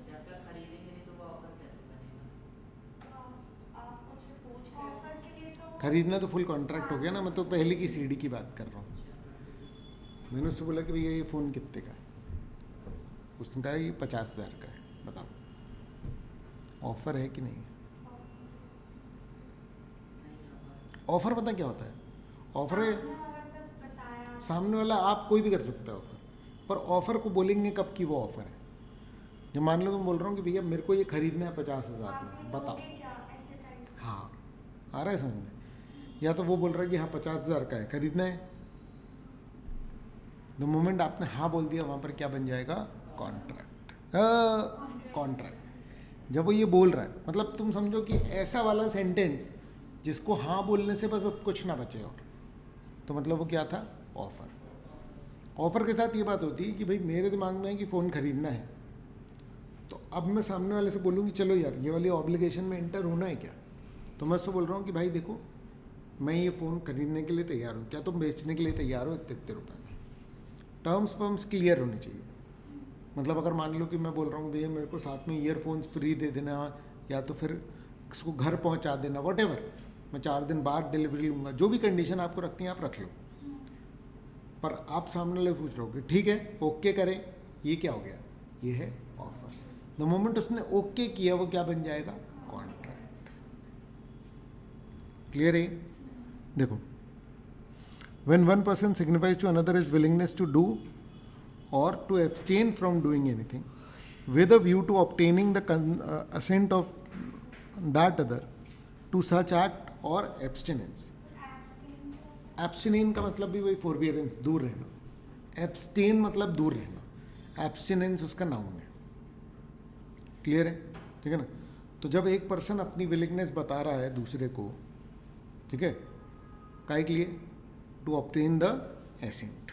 जब तक खरीदेंगे नहीं तो वो ऑफर खरीदना तो फुल कॉन्ट्रैक्ट हो गया ना, मैं तो पहले की सीडी की बात कर रहा हूँ। मैंने उससे बोला कि भैया ये फ़ोन कितने का है, उसने कहा ये 50,000 का है, बताओ ऑफर है कि नहीं? नहीं ऑफर पता क्या होता है? ऑफर है सामने वाला जब बताया सामने वाला, आप कोई भी कर सकता है ऑफर, पर ऑफर को बोलेंगे कब की वो ऑफर है। जो मान लो मैं बोल रहा हूँ कि भैया मेरे को ये खरीदना है 50,000 आपने में, बताओ। लोगे क्या ऐसे टाइप हाँ, आ रहा है समझ में? या तो वो बोल रहा है कि हाँ 50,000 का है, खरीदना है। द मोमेंट आपने हाँ बोल दिया, वहाँ पर क्या बन जाएगा? कॉन्ट्रैक्ट। कॉन्ट्रैक्ट। जब वो ये बोल रहा है, मतलब तुम समझो कि ऐसा वाला सेंटेंस जिसको हाँ बोलने से बस अब कुछ ना बचे और, तो मतलब वो क्या था? ऑफर। ऑफर के साथ ये बात होती है कि भाई मेरे दिमाग में है कि फ़ोन खरीदना है, तो अब मैं सामने वाले से बोलूँगी चलो यार ये वाली ऑब्लिगेशन में एंटर होना है क्या? तो मैं उससे बोल रहा हूँ कि भाई देखो मैं ये फ़ोन खरीदने के लिए तैयार हूँ, क्या तुम बेचने के लिए तैयार हो इतने रुपए में? टर्म्स फर्म्स क्लियर होने चाहिए। मतलब अगर मान लो कि मैं बोल रहा हूँ भैया मेरे को साथ में ईयरफोन्स फ्री दे देना, या तो फिर इसको घर पहुँचा देना, वट मैं 4 दिन बाद डिलीवरी लूँगा, जो भी कंडीशन आपको रखनी है आप रख लो। पर आप सामने वाले पूछ रहे हो कि ठीक है ओके करें, ये क्या हो गया? ये है ऑफर। द मोमेंट उसने ओके किया वो क्या बन जाएगा? कॉन्ट्रैक्ट। क्लियर है? देखो, when one person signifies to another his willingness to do or to abstain from doing anything with a view to obtaining the assent of that other to such act or abstinence. Abstain का मतलब भी वही फोरबियरेंस, दूर रहना। Abstain मतलब दूर रहना, abstinence उसका नाउन है। क्लियर है? ठीक है ना? तो जब एक पर्सन अपनी विलिंगनेस बता रहा है दूसरे को, ठीक है, काहे के लिए? To obtain the assent,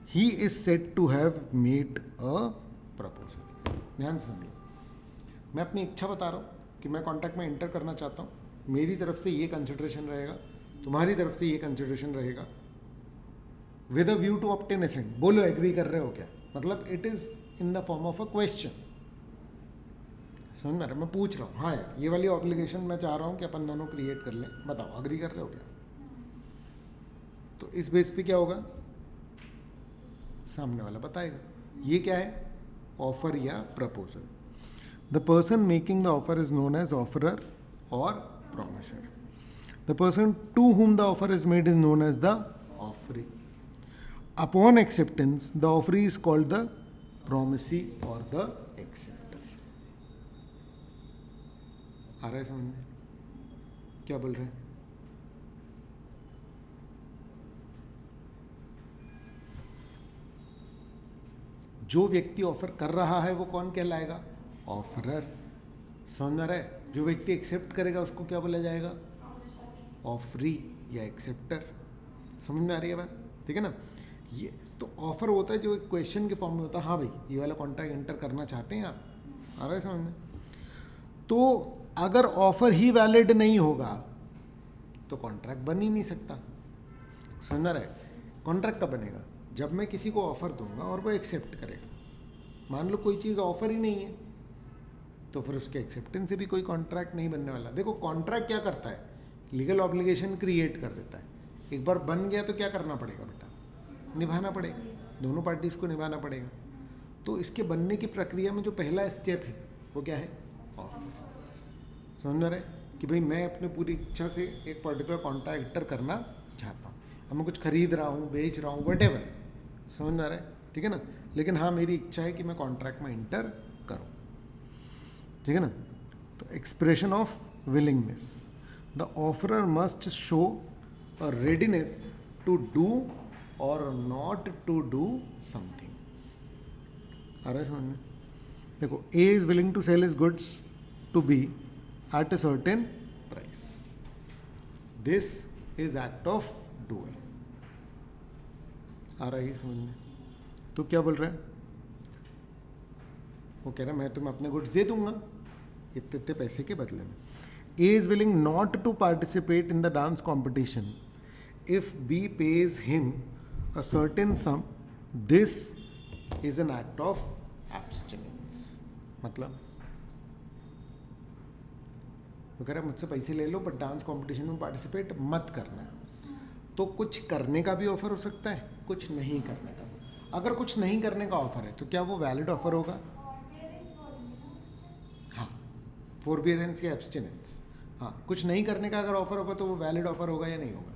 he is said to have made a proposal. ध्यान से समझो, मैं अपनी इच्छा बता रहा हूँ कि मैं कॉन्ट्रैक्ट में एंटर करना चाहता हूँ, मेरी तरफ से ये कंसिडरेशन रहेगा, तुम्हारी तरफ से ये कंसिडरेशन रहेगा, with a view to obtain assent. बोलो एग्री कर रहे हो क्या? मतलब it is in the form of a question. समझ में आ रहा है? मैं पूछ रहा हूँ, हाँ यार ये वाली ऑब्लिगेशन मैं चाह रहा हूँ कि अपन दोनों क्रिएट कर लें, बताओ अग्री कर रहे हो क्या? तो इस बेस पे क्या होगा? सामने वाला बताएगा ये क्या है, ऑफर या proposal. The person making the offer is known as offeror और promisor. The person to whom the offer is made is known as the offeree. Upon acceptance, the offeree is called the promisee or the acceptor. आ रहा है समझ में? क्या बोल रहे हैं? जो व्यक्ति ऑफर कर रहा है वो कौन कहलाएगा? ऑफरर। समझ में आ रहा है? जो व्यक्ति एक्सेप्ट करेगा उसको क्या बोला जाएगा? ऑफरी या एक्सेप्टर। समझ में आ रही है बात? ठीक है ना? ये तो ऑफर होता है जो एक क्वेश्चन के फॉर्म में होता है, हाँ भाई ये वाला कॉन्ट्रैक्ट एंटर करना चाहते हैं आप, आ रहा है समझ में? तो अगर ऑफर ही वैलिड नहीं होगा तो कॉन्ट्रैक्ट बन ही नहीं सकता। समझ में आ रहा है? कॉन्ट्रैक्ट कब बनेगा? जब मैं किसी को ऑफर दूंगा और वो एक्सेप्ट करेगा। मान लो कोई चीज़ ऑफर ही नहीं है तो फिर उसके एक्सेप्टेंस से भी कोई कॉन्ट्रैक्ट नहीं बनने वाला। देखो कॉन्ट्रैक्ट क्या करता है? लीगल ऑब्लिगेशन क्रिएट कर देता है। एक बार बन गया तो क्या करना पड़ेगा बेटा? निभाना पड़ेगा, दोनों पार्टीज को निभाना पड़ेगा। तो इसके बनने की प्रक्रिया में जो पहला स्टेप है वो क्या है? ऑफर। समझ में आ रहा है कि भाई मैं अपने पूरी इच्छा से एक पर्टिकुलर कॉन्ट्रैक्ट एंटर करना चाहता हूँ, अब मैं कुछ खरीद रहा हूँ, बेच रहा हूँ, वटेवर। समझ में आ रहा है? ठीक है ना? लेकिन हाँ मेरी इच्छा है कि मैं कॉन्ट्रैक्ट में एंटर करूँ। ठीक है ना? तो expression of willingness, the offeror must show a readiness to do और नॉट टू डू समथिंग। आ रहा है समझ में? देखो, A is willing to sell his goods to be at a certain price, this is act of doing. आ रहा है समझ में? तो क्या बोल रहा है? वो कह रहा है मैं तुम्हें अपने गुड्स दे दूंगा इतने इतने पैसे के बदले में। A is willing not to participate in the dance competition if B pays him a certain sum. This is an act of abstinence. मतलब वो कह रहा है मुझसे पैसे ले लो बट डांस कंपटीशन में पार्टिसिपेट मत करना। तो कुछ करने का भी ऑफर हो सकता है, कुछ नहीं करने का भी। अगर कुछ नहीं करने का ऑफर है तो क्या वो वैलिड ऑफर होगा? हाँ, फॉरबियरेंस या एब्सटिनेंस। हाँ, कुछ नहीं करने का अगर ऑफर होगा तो वो वैलिड ऑफर होगा या नहीं होगा?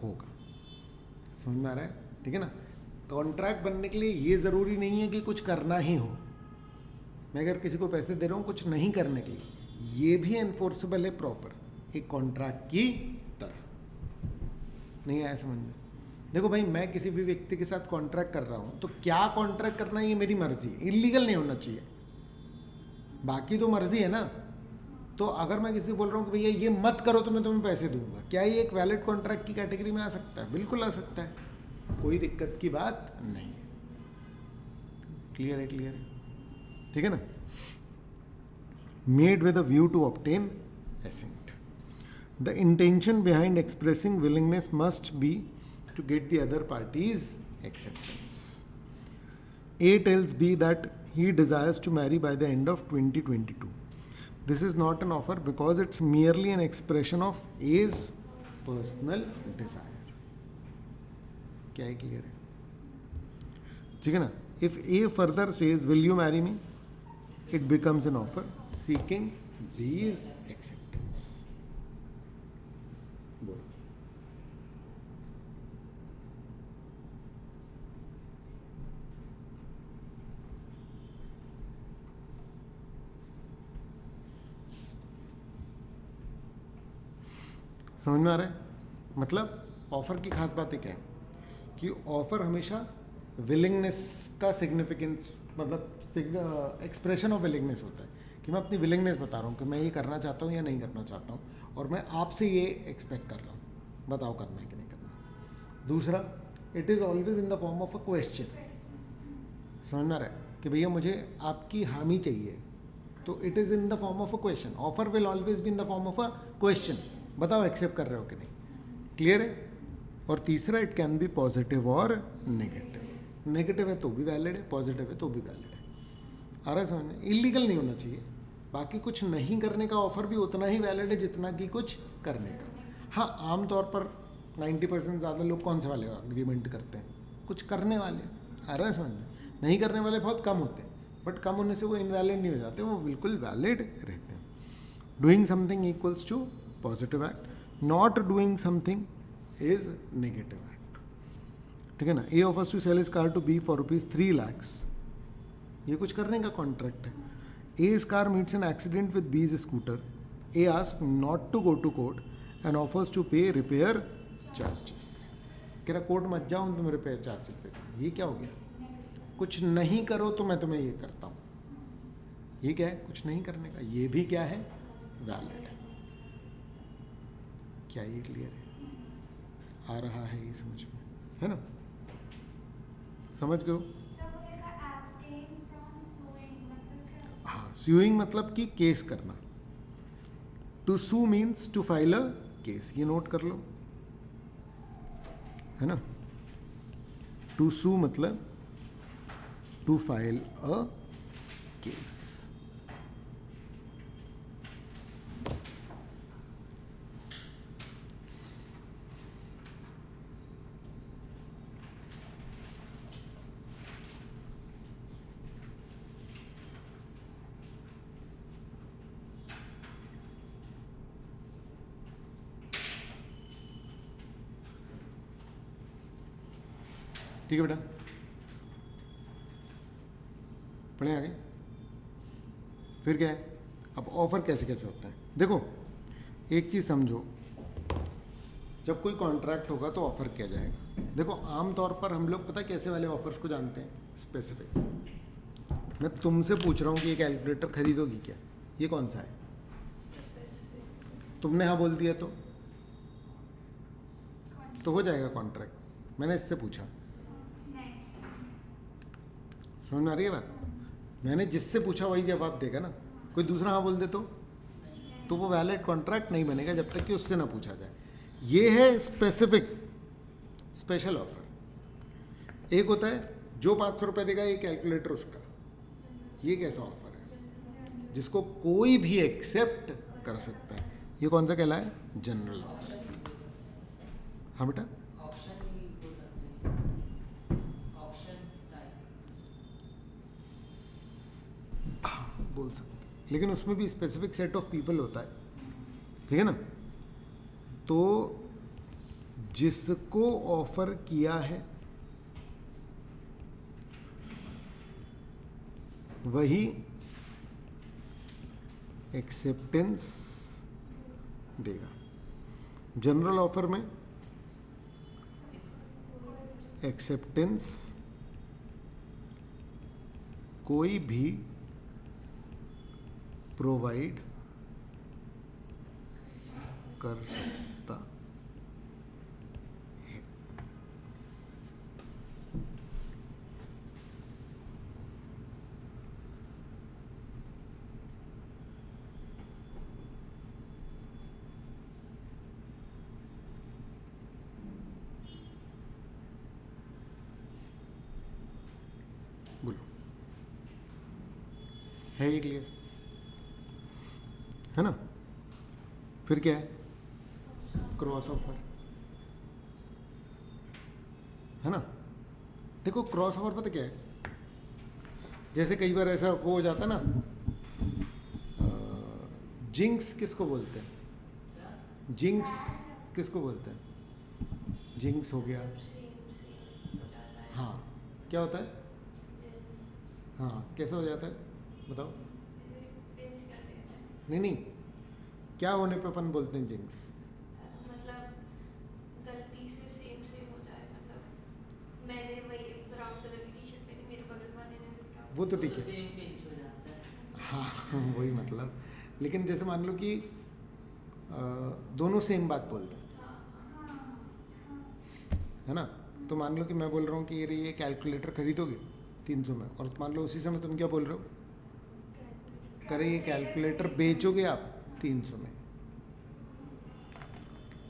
होगा। समझ में आ रहा है? ठीक है ना। कॉन्ट्रैक्ट बनने के लिए ये ज़रूरी नहीं है कि कुछ करना ही हो। मैं अगर किसी को पैसे दे रहा हूँ कुछ नहीं करने के लिए, ये भी एनफोर्सेबल है प्रॉपर, एक कॉन्ट्रैक्ट की तरह। नहीं आया समझ में? देखो भाई, मैं किसी भी व्यक्ति के साथ कॉन्ट्रैक्ट कर रहा हूँ तो क्या कॉन्ट्रैक्ट करना है ये मेरी मर्जी, इलीगल नहीं होना चाहिए। बाकी तो मर्जी है ना। तो अगर मैं किसी को बोल रहा हूँ कि भैया ये मत करो तो मैं तुम्हें पैसे दूंगा, क्या ये एक वैलिड कॉन्ट्रैक्ट की कैटेगरी में आ सकता है? बिल्कुल आ सकता है, कोई दिक्कत की बात नहीं। क्लियर है? क्लियर है, ठीक है ना। Made with a view to obtain assent. The intention behind expressing willingness must be to get the other party's acceptance. A tells B that he desires to marry by the end of 2022. This is not an offer because it's merely an expression of A's personal desire. क्या है? Clear है? ठीक है ना। If A further says, "Will you marry me?" it becomes an offer seeking B's acceptance. बोलो। समझ में आ रहा है? मतलब ऑफ़र की खास बातें क्या है कि ऑफ़र हमेशा विलिंगनेस का सिग्निफिकेंस, मतलब एक्सप्रेशन ऑफ विलिंगनेस होता है कि मैं अपनी विलिंगनेस बता रहा हूँ कि मैं ये करना चाहता हूँ या नहीं करना चाहता हूँ, और मैं आपसे ये एक्सपेक्ट कर रहा हूँ, बताओ करना है कि नहीं करना। दूसरा, it is always in the form of a question. समझ में आ रहा है कि भैया मुझे आपकी हामी चाहिए, तो it is in the form of a question. Offer will always be in the form of a question. बताओ एक्सेप्ट कर रहे हो कि नहीं। क्लियर है? और तीसरा, इट कैन बी पॉजिटिव और नेगेटिव। नेगेटिव है तो भी वैलिड है, पॉजिटिव है तो भी वैलिड है। आ रहा है समझ में? इलीगल नहीं होना चाहिए। बाकी कुछ नहीं करने का ऑफर भी उतना ही वैलिड है जितना कि कुछ करने का। हाँ, आमतौर पर 90% ज़्यादा लोग कौन से वाले अग्रीमेंट करते हैं? कुछ करने वाले। आ रहा है समझ में? नहीं करने वाले बहुत कम होते हैं, बट कम होने से वो इनवैलिड नहीं हो जाते, वो बिल्कुल वैलिड रहते हैं। Doing something equals to positive act, not doing something is negative act. ठीक है ना। A offers to sell his car to be for ₹3 lakhs, ये कुछ करने का कॉन्ट्रैक्ट है। A's car meets an accident with B's scooter. A asks not to go to court and offers to pay repair charges. कह रहा court मत जाओ, तुम रिपेयर चार्जेस दे दो। ये क्या हो गया? कुछ नहीं करो तो मैं तुम्हें ये करता हूँ। ये क्या है? कुछ नहीं करने का। ये भी क्या है? वैलिड है। क्या ये क्लियर है? आ रहा है ये समझ में? है ना? समझ गए? हाँ, suing मतलब कि केस करना। To sue means to file a case. ये नोट कर लो, है ना। टू sue मतलब टू फाइल अ केस। ठीक है बेटा, पढ़े आगे। फिर क्या है? अब ऑफर कैसे कैसे होता है? देखो, एक चीज़ समझो, जब कोई कॉन्ट्रैक्ट होगा तो ऑफर किया जाएगा। देखो, आमतौर पर हम लोग पता कैसे वाले ऑफर्स को जानते हैं? स्पेसिफिक। मैं तुमसे पूछ रहा हूँ कि ये कैलकुलेटर खरीदोगी क्या? ये कौन सा है? तुमने हाँ बोल दिया तो हो जाएगा कॉन्ट्रैक्ट। मैंने इससे पूछा, समझ में आ रही है बात? मैंने जिससे पूछा वही जवाब देगा ना। कोई दूसरा हाँ बोल दे तो वो वैलिड कॉन्ट्रैक्ट नहीं बनेगा जब तक कि उससे ना पूछा जाए। ये है स्पेसिफिक, स्पेशल ऑफर। एक होता है जो 500 रुपये देगा ये कैलकुलेटर उसका। ये कैसा ऑफर है? जिसको कोई भी एक्सेप्ट कर सकता है, ये कौन सा कहलाए? General offer. ऑप्शन भी हो सकते हैं इसमें। हाँ बेटा, ऑप्शन भी हो सकते हैं, ऑप्शन टाइप। बोल सकते हैं, लेकिन उसमें भी स्पेसिफिक सेट ऑफ पीपल होता है, ठीक है ना। तो जिसको ऑफर किया है वही एक्सेप्टेंस देगा। जनरल ऑफर में एक्सेप्टेंस कोई भी प्रोवाइड कर सकता है। बोलो, है ये क्लियर? है ना। फिर क्या है? क्रॉस ऑफर, है ना। देखो क्रॉस ऑफर पता क्या है, जैसे कई बार ऐसा वो हो जाता है ना, जिंक्स किसको बोलते हैं? क्या? जिंक्स किसको बोलते हैं? जिंक्स हो गया। सेम हो जाता है। हाँ, क्या होता है? जेंस हाँ, कैसे हो जाता है बताओ? पिंच कर देता है। नहीं नहीं, क्या होने पे अपन बोलते हैं जिंक्स? मतलब गलती से सेम हो जाए, मतलब मैंने वही ब्राउन कलर की टी शर्ट पहनी, मेरे बगल वाले ने भी brown। वो तो ठीक है, सेम पेज हो जाता है। हाँ वही मतलब। लेकिन जैसे मान लो कि दोनों सेम बात बोलते हैं, है ना। तो मान लो कि मैं बोल रहा हूँ कि ये कैलकुलेटर खरीदोगे 300 में, और मान लो उसी समय तुम क्या बोल रहे हो? करे ये कैलकुलेटर बेचोगे आप 300 में।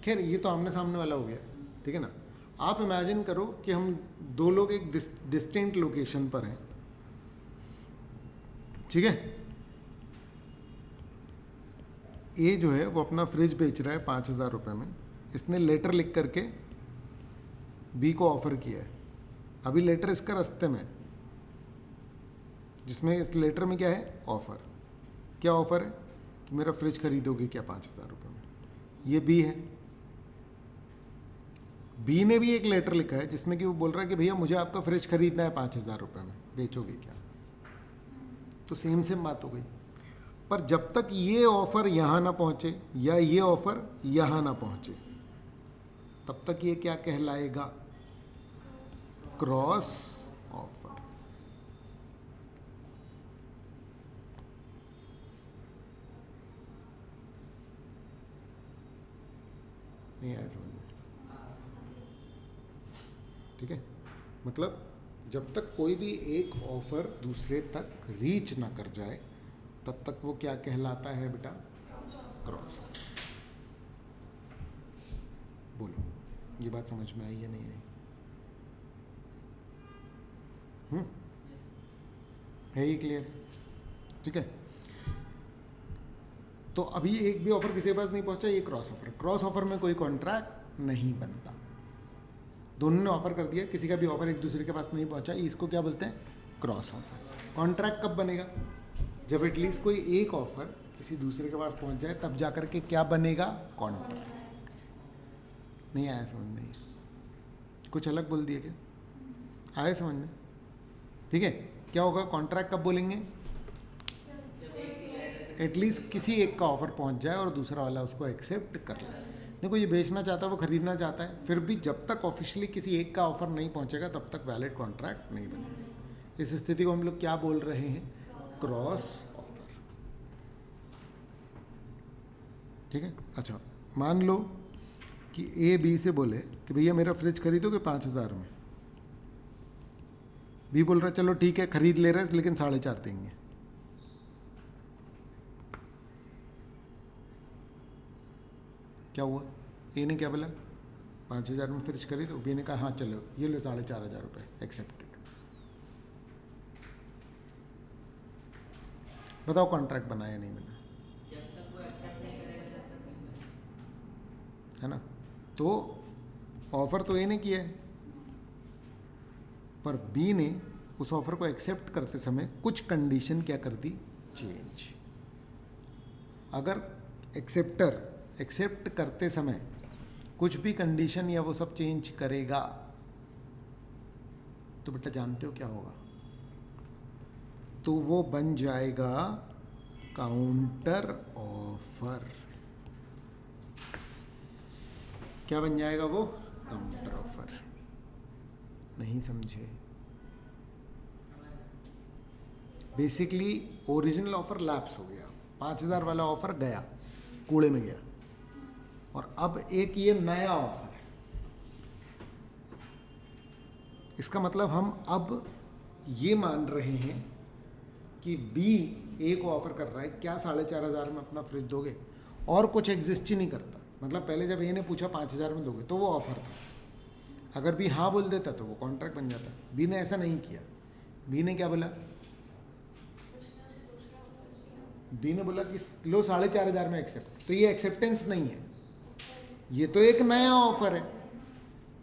खैर ये तो आमने सामने वाला हो गया, ठीक है ना। आप इमेजिन करो कि हम दो लोग एक डिस्टिंक्ट लोकेशन पर हैं, ठीक है। ए जो है वो अपना फ्रिज बेच रहा है 5,000 रुपये में, इसने लेटर लिख करके बी को ऑफर किया है। अभी लेटर इसका रास्ते में है, जिसमें इस लेटर में क्या है? ऑफर। क्या ऑफर है? कि मेरा फ्रिज खरीदोगे क्या 5,000 रुपये में। ये बी है। बी ने भी एक लेटर लिखा है जिसमें कि वो बोल रहा है कि भैया मुझे आपका फ्रिज खरीदना है 5,000 रुपये में, बेचोगे क्या? तो सेम सेम बात हो गई। पर जब तक ये ऑफर यहाँ ना पहुँचे या ये ऑफर यहाँ ना पहुँचे, तब तक ये क्या कहलाएगा? Cross offer. नहीं आया समझ में? ठीक है, मतलब जब तक कोई भी एक ऑफर दूसरे तक रीच ना कर जाए, तब तक वो क्या कहलाता है बेटा? Cross offer. बोलो, ये बात समझ में आई या नहीं आई? है ये क्लियर? ठीक है। तो अभी एक भी ऑफर किसी के पास नहीं पहुंचा, ये क्रॉस ऑफर। क्रॉस ऑफर में कोई कॉन्ट्रैक्ट नहीं बनता। दोनों ने ऑफर कर दिया, किसी का भी ऑफर एक दूसरे के पास नहीं पहुंचा, इसको क्या बोलते हैं? Cross offer. कॉन्ट्रैक्ट कब बनेगा? जब एटलीस्ट कोई एक ऑफर किसी दूसरे के पास पहुंच जाए, तब जाकर के क्या बनेगा? कॉन्ट्रैक्ट। नहीं आया समझ में? कुछ अलग बोल दिया क्या? आया समझ में? ठीक है। क्या होगा? कॉन्ट्रैक्ट कब बोलेंगे? एटलीस्ट किसी एक का ऑफर पहुंच जाए और दूसरा वाला उसको एक्सेप्ट कर ले। देखो ये बेचना चाहता है, वो खरीदना चाहता है, फिर भी जब तक ऑफिशियली किसी एक का ऑफर नहीं पहुंचेगा तब तक वैलिड कॉन्ट्रैक्ट नहीं बनेगा। इस स्थिति को हम लोग क्या बोल रहे हैं? Cross offer. ठीक है। अच्छा, मान लो कि ए बी से बोले कि भैया मेरा फ्रिज खरीदोगे 5,000 में। बी बोल रहा है चलो ठीक है खरीद ले रहे हैं, लेकिन 4.5 देंगे। क्या हुआ? ए ने क्या बोला? 5,000 में फ्रिज खरीदो। बी ने कहा हाँ चलो ये लो 4,500 रुपये, एक्सेप्टेड। बताओ कॉन्ट्रैक्ट बना या नहीं बना, जब तक वो एक्सेप्ट नहीं करेगा तब तक नहीं बनेगा। है ना। तो ऑफर तो ए ने किया है, पर बी ने उस ऑफर को एक्सेप्ट करते समय कुछ कंडीशन क्या कर दी, चेंज। अगर एक्सेप्टर एक्सेप्ट करते समय कुछ भी कंडीशन या वो सब चेंज करेगा तो बेटा जानते हो क्या होगा, तो वो बन जाएगा काउंटर ऑफर। क्या बन जाएगा वो, काउंटर ऑफर। नहीं समझे? बेसिकली ओरिजिनल ऑफर लैप्स हो गया, 5,000 वाला ऑफर गया, कूड़े में गया, और अब एक ये नया ऑफर है। इसका मतलब हम अब ये मान रहे हैं कि बी ए को ऑफर कर रहा है, क्या 4,500 में अपना फ्रिज दोगे, और कुछ एग्जिस्ट ही नहीं करता। मतलब पहले जब ए ने पूछा 5,000 में दोगे तो वो ऑफर था, अगर बी हाँ बोल देता तो वो कॉन्ट्रैक्ट बन जाता। बी ने ऐसा नहीं किया, बी ने क्या बोला, बी ने बोला कि लो 4,500 में एक्सेप्ट, तो ये एक्सेप्टेंस नहीं है, ये तो एक नया ऑफर है।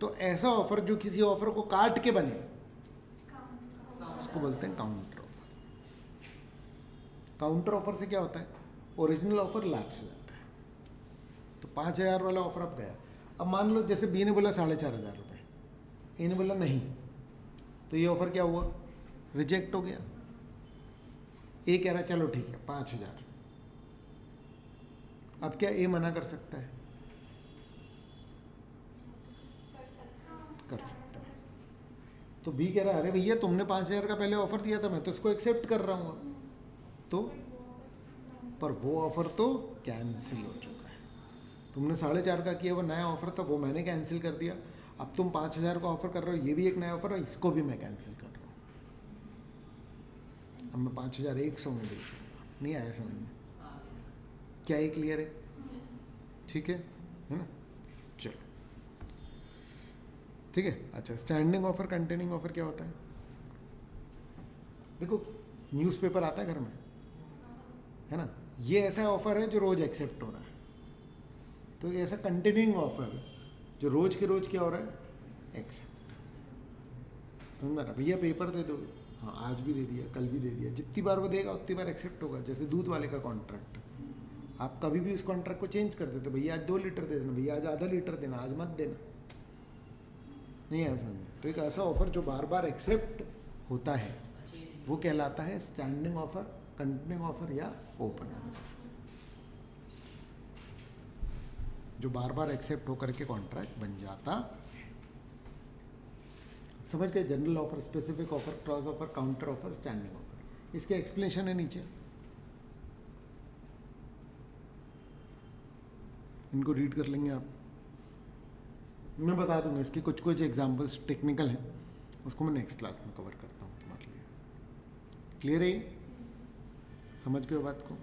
तो ऐसा ऑफर जो किसी ऑफर को काट के बने उसको बोलते हैं काउंटर ऑफर। काउंटर ऑफर से क्या होता है, ओरिजिनल ऑफर लैप्स हो जाता है। तो 5,000 वाला ऑफर अब गया। अब मान लो जैसे बी ने बोला 4,500 रुपये, ए ने बोला नहीं, तो ये ऑफर क्या हुआ, रिजेक्ट हो गया। ए कह रहा है चलो ठीक है 5,000। अब क्या ए मना कर सकता है, कर सकता है। तो बी कह रहा है अरे भैया तुमने 5,000 का पहले ऑफर दिया था, मैं तो इसको एक्सेप्ट कर रहा हूँ, तो पर वो ऑफर तो कैंसिल हो चुका है। तुमने 4,500 का किया, वो नया ऑफर था, वो मैंने कैंसिल कर दिया। अब तुम 5,000 का ऑफर कर रहे हो, ये भी एक नया ऑफर है, इसको भी मैं कैंसिल कर रहा हूँ। अब मैं 5,100 में बेचूंगा। नहीं आया समझ में? क्या ये क्लियर है? ठीक है ना? चलो ठीक है। अच्छा, स्टैंडिंग ऑफर कंटेनिंग ऑफर क्या होता है? देखो न्यूज़पेपर आता है घर में, है ना, ये ऐसा ऑफर है जो रोज एक्सेप्ट हो रहा है। तो ये ऐसा कंटिन्यूइंग ऑफर जो रोज के रोज क्या हो रहा है, एक्सेप्ट। समझ में आ रहा? भैया पेपर दे दोगे, हाँ आज भी दे दिया, कल भी दे दिया, जितनी बार वो देगा उतनी बार एक्सेप्ट होगा। जैसे दूध वाले का कॉन्ट्रैक्ट, आप कभी भी उस कॉन्ट्रैक्ट को चेंज कर देते हो, भैया आज 2 लीटर दे देना, भैया आज आधा लीटर देना, आज मत देना। नहीं है समझ में? तो एक ऐसा ऑफर जो बार बार एक्सेप्ट होता है वो कहलाता है स्टैंडिंग ऑफर, कंटिन्यूइंग ऑफर या ओपन ऑफर, जो बार बार एक्सेप्ट होकर के कॉन्ट्रैक्ट बन जाता है। समझ गए? General offer, specific offer, cross offer, counter offer, standing offer. इसके एक्सप्लेनेशन है नीचे, इनको रीड कर लेंगे आप। मैं बता दूंगा इसकी कुछ कुछ एग्जांपल्स टेक्निकल हैं, उसको मैं नेक्स्ट क्लास में कवर करता हूँ तुम्हारे लिए। क्लियर है? समझ गए बात को?